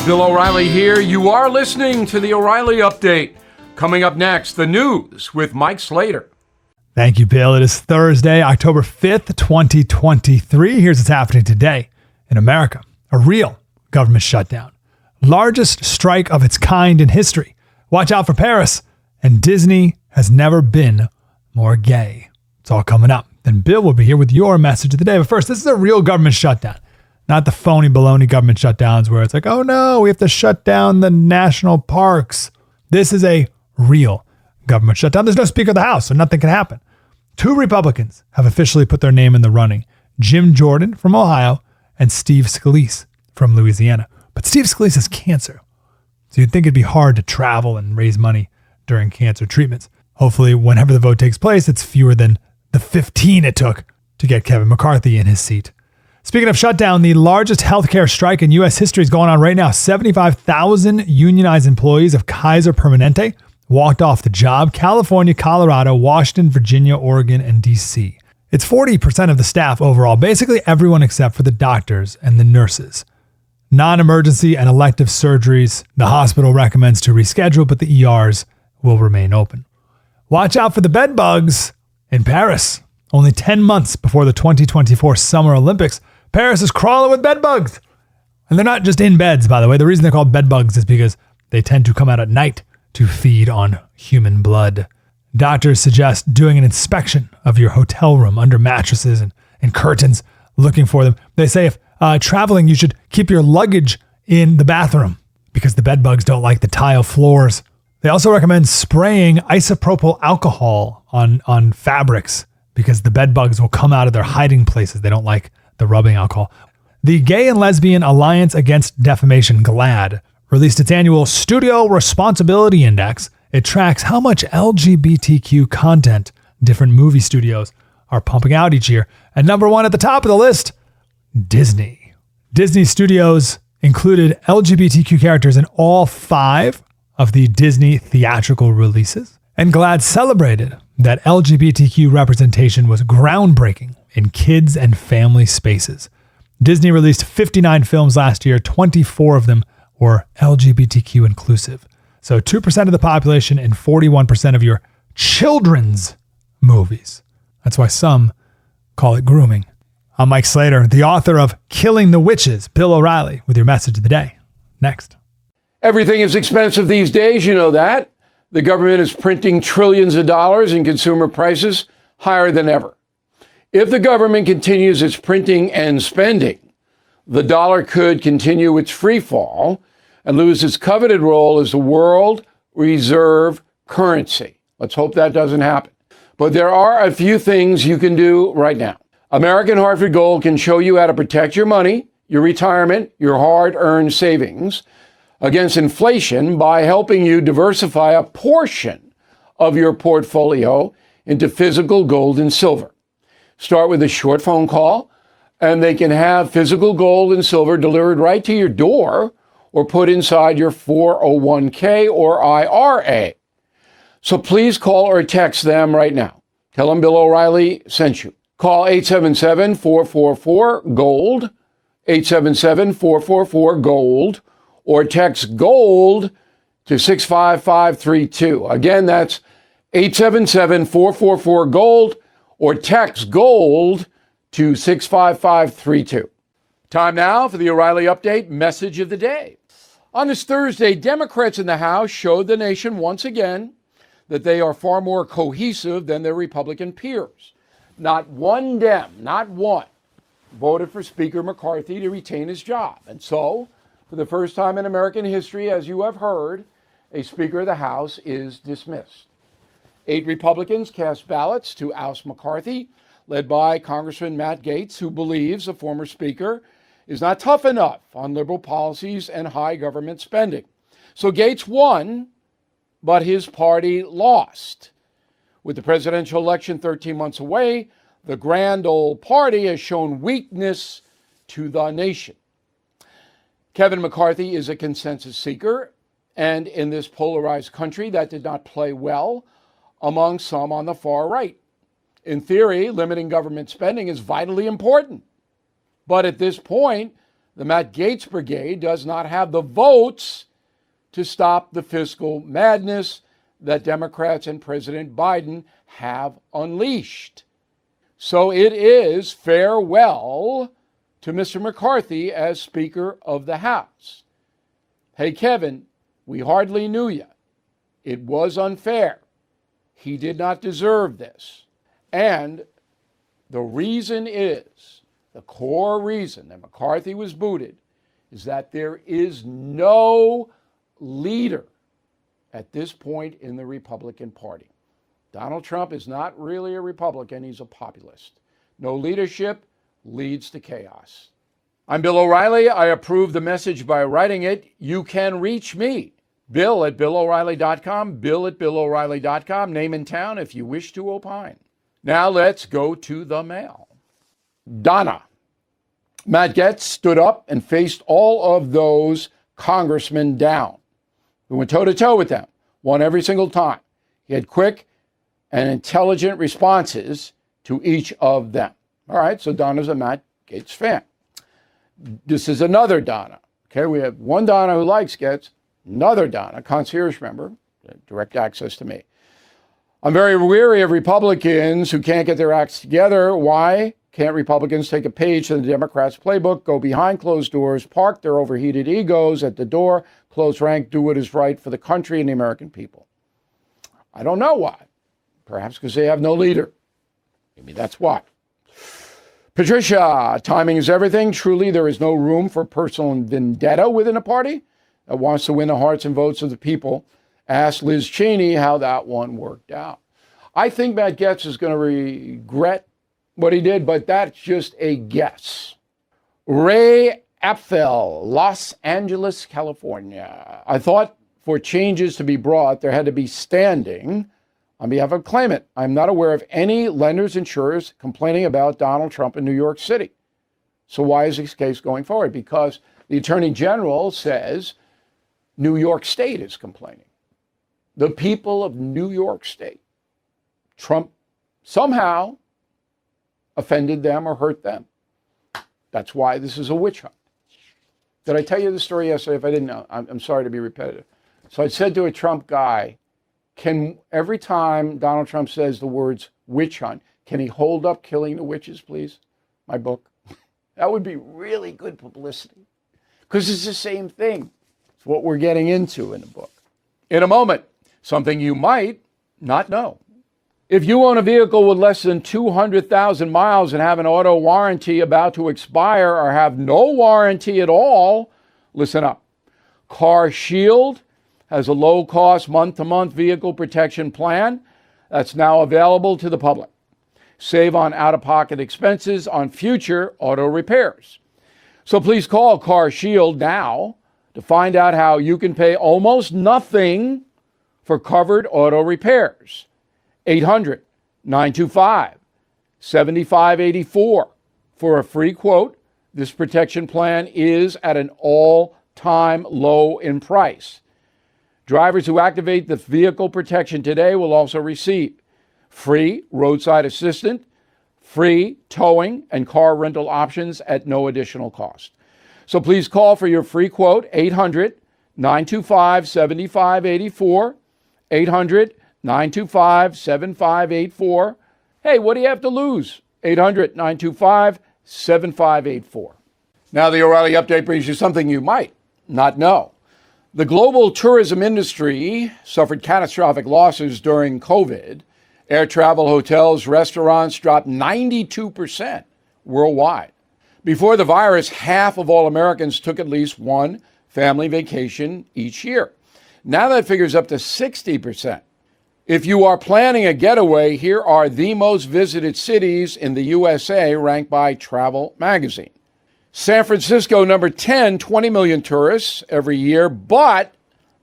Bill O'Reilly here. You are listening to the O'Reilly Update. Coming up next, the news with Mike Slater. Thank you, Bill. It is Thursday, October 5th, 2023. Here's what's happening today in America. A real government shutdown. Largest strike of its kind in history. Watch out for Paris. And Disney has never been more gay. It's all coming up. Then Bill will be here with your message of the day. But first, this is a real government shutdown. Not the phony baloney government shutdowns where it's like, oh no, we have to shut down the national parks. This is a real government shutdown. There's no Speaker of the House, so nothing can happen. 2 Republicans have officially put their name in the running. Jim Jordan from Ohio and Steve Scalise from Louisiana. But Steve Scalise has cancer. So you'd think it'd be hard to travel and raise money during cancer treatments. Hopefully, whenever the vote takes place, it's fewer than the 15 it took to get Kevin McCarthy in his seat. Speaking of shutdown, the largest healthcare strike in U.S. history is going on right now. 75,000 unionized employees of Kaiser Permanente walked off the job. California, Colorado, Washington, Virginia, Oregon, and D.C. It's 40% of the staff overall, basically everyone except for the doctors and the nurses. Non-emergency and elective surgeries, the hospital recommends to reschedule, but the ERs will remain open. Watch out for the bedbugs in Paris. Only 10 months before the 2024 Summer Olympics, Paris is crawling with bedbugs. And they're not just in beds, by the way. The reason they're called bedbugs is because they tend to come out at night to feed on human blood. Doctors suggest doing an inspection of your hotel room under mattresses and curtains, looking for them. They say if traveling, you should keep your luggage in the bathroom because the bedbugs don't like the tile floors. They also recommend spraying isopropyl alcohol on fabrics because the bedbugs will come out of their hiding places. They don't like the rubbing alcohol. The Gay and Lesbian Alliance Against Defamation, GLAAD, released its annual Studio Responsibility Index. It tracks how much LGBTQ content different movie studios are pumping out each year. And number 1 at the top of the list, Disney. Disney Studios included LGBTQ characters in all 5 of the Disney theatrical releases. And GLAAD celebrated that LGBTQ representation was groundbreaking in kids and family spaces. Disney released 59 films last year. 24 of them were LGBTQ inclusive. So 2% of the population and 41% of your children's movies. That's why some call it grooming. I'm Mike Slater, the author of Killing the Witches, Bill O'Reilly, with your message of the day. Next. Everything is expensive these days, you know that. The government is printing trillions of dollars and consumer prices higher than ever. If the government continues its printing and spending, the dollar could continue its free fall and lose its coveted role as the world reserve currency. Let's hope that doesn't happen. But there are a few things you can do right now. American Hartford Gold can show you how to protect your money, your retirement, your hard-earned savings against inflation by helping you diversify a portion of your portfolio into physical gold and silver. Start with a short phone call, and they can have physical gold and silver delivered right to your door or put inside your 401k or IRA. So please call or text them right now. Tell them Bill O'Reilly sent you. Call 877-444-GOLD, 877-444-GOLD, or text GOLD to 65532. Again, that's 877-444-GOLD, or text GOLD to 65532. Time now for the O'Reilly Update message of the day. On this Thursday, Democrats in the House showed the nation once again that they are far more cohesive than their Republican peers. Not one Dem, not one, voted for Speaker McCarthy to retain his job. And so, for the first time in American history, as you have heard, a Speaker of the House is dismissed. 8 Republicans cast ballots to oust McCarthy, led by Congressman Matt Gaetz, who believes the former Speaker is not tough enough on liberal policies and high government spending. So Gaetz won, but his party lost. With the presidential election 13 months away, the grand old party has shown weakness to the nation. Kevin McCarthy is a consensus seeker, and in this polarized country, that did not play well among some on the far right. In theory, limiting government spending is vitally important. But at this point, the Matt Gaetz brigade does not have the votes to stop the fiscal madness that Democrats and President Biden have unleashed. So it is farewell to Mr. McCarthy as Speaker of the House. Hey, Kevin, we hardly knew you. It was unfair. He did not deserve this. And the reason is, the core reason that McCarthy was booted is that there is no leader at this point in the Republican Party. Donald Trump is not really a Republican, he's a populist. No leadership leads to chaos. I'm Bill O'Reilly. I approve the message by writing it. You can reach me, Bill at BillO'Reilly.com, Bill at BillO'Reilly.com, name and town if you wish to opine. Now let's go to the mail. Donna. Matt Gaetz stood up and faced all of those congressmen down. We went toe-to-toe with them, won every single time. He had quick and intelligent responses to each of them. All right, so Donna's a Matt Gaetz fan. This is another Donna. Okay, we have one Donna who likes Gaetz, another Donna, concierge member, direct access to me. I'm very weary of Republicans who can't get their acts together. Why can't Republicans take a page from the Democrats' playbook, go behind closed doors, park their overheated egos at the door, close rank, do what is right for the country and the American people? I don't know why. Perhaps because they have no leader. Maybe that's why. Patricia, timing is everything. Truly, there is no room for personal vendetta within a party that wants to win the hearts and votes of the people. Ask Liz Cheney how that one worked out. I think Matt Gaetz is going to regret what he did, but that's just a guess. Ray Apfel, Los Angeles, California. I thought for changes to be brought, there had to be standing on behalf of claimant. I'm not aware of any lenders, insurers complaining about Donald Trump in New York City. So why is this case going forward? Because the Attorney General says New York State is complaining. The people of New York State. Trump somehow offended them or hurt them. That's why this is a witch hunt. Did I tell you the story yesterday? If I didn't know, I'm sorry to be repetitive. So I said to a Trump guy, can every time Donald Trump says the words witch hunt, can he hold up Killing the Witches, please? My book. That would be really good publicity. Because it's the same thing. It's what we're getting into in the book. In a moment, something you might not know. If you own a vehicle with less than 200,000 miles and have an auto warranty about to expire or have no warranty at all, listen up. Car Shield has a low-cost month-to-month vehicle protection plan that's now available to the public. Save on out-of-pocket expenses on future auto repairs. So please call Car Shield now to find out how you can pay almost nothing for covered auto repairs. 800-925-7584 for a free quote. This protection plan is at an all-time low in price. Drivers who activate the vehicle protection today will also receive free roadside assistance, free towing, and car rental options at no additional cost. So please call for your free quote, 800-925-7584, 800-925-7584. Hey, what do you have to lose? 800-925-7584. Now the O'Reilly Update brings you something you might not know. The global tourism industry suffered catastrophic losses during COVID. Air travel, hotels, restaurants dropped 92% worldwide. Before the virus, half of all Americans took at least one family vacation each year. Now that figure's up to 60%. If you are planning a getaway, here are the most visited cities in the USA ranked by Travel Magazine. San Francisco, number 10, 20 million tourists every year, but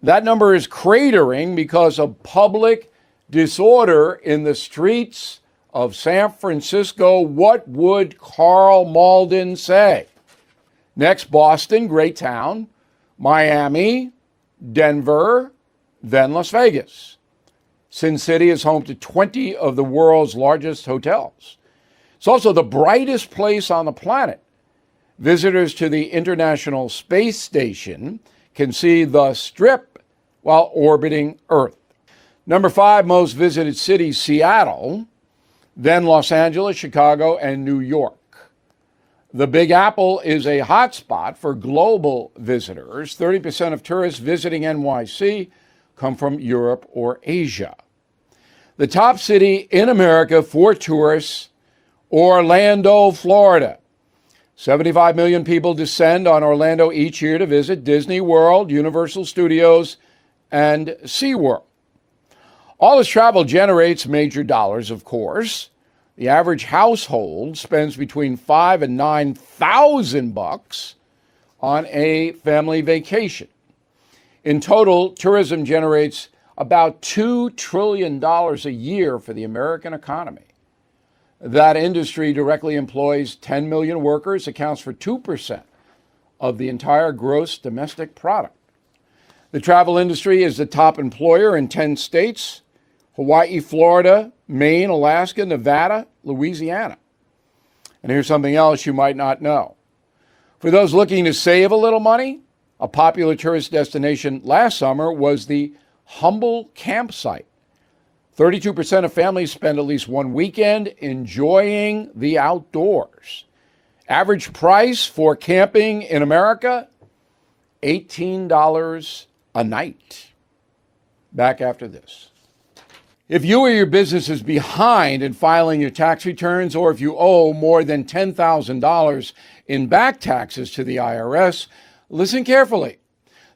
that number is cratering because of public disorder in the streets of San Francisco. What would Carl Malden say? Next, Boston, great town, Miami, Denver, then Las Vegas. Sin City is home to 20 of the world's largest hotels. It's also the brightest place on the planet. Visitors to the International Space Station can see the Strip while orbiting Earth. Number 5 most visited city, Seattle, then Los Angeles, Chicago, and New York. The Big Apple is a hotspot for global visitors. 30% of tourists visiting NYC come from Europe or Asia. The top city in America for tourists, Orlando, Florida. 75 million people descend on Orlando each year to visit Disney World, Universal Studios, and SeaWorld. All this travel generates major dollars, of course. The average household spends between $5,000 and $9,000 on a family vacation. In total, tourism generates about $2 trillion a year for the American economy. That industry directly employs 10 million workers, accounts for 2% of the entire gross domestic product. The travel industry is the top employer in 10 states: Hawaii, Florida, Maine, Alaska, Nevada, Louisiana. And here's something else you might not know. For those looking to save a little money, a popular tourist destination last summer was the Humble Campsite. 32% of families spend at least one weekend enjoying the outdoors. Average price for camping in America, $18 a night. Back after this. If you or your business is behind in filing your tax returns, or if you owe more than $10,000 in back taxes to the IRS, listen carefully.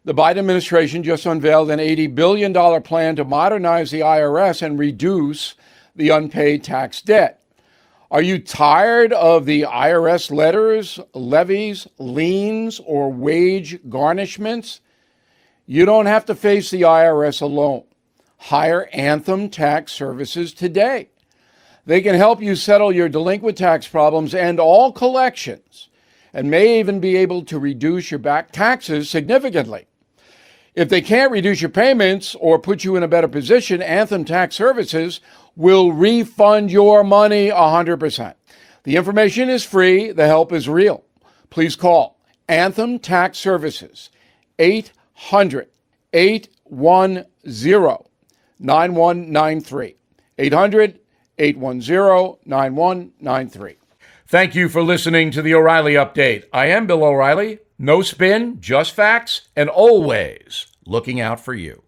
The Biden administration just unveiled an $80 billion plan to modernize the IRS and reduce the unpaid tax debt. Are you tired of the IRS letters, levies, liens, or wage garnishments? You don't have to face the IRS alone. Hire Anthem Tax Services today. They can help you settle your delinquent tax problems and all collections, and may even be able to reduce your back taxes significantly. If they can't reduce your payments or put you in a better position, Anthem Tax Services will refund your money 100%. The information is free. The help is real. Please call Anthem Tax Services, 800-810-9193, 800-810-9193. Thank you for listening to the O'Reilly Update. I am Bill O'Reilly. No spin, just facts, and always looking out for you.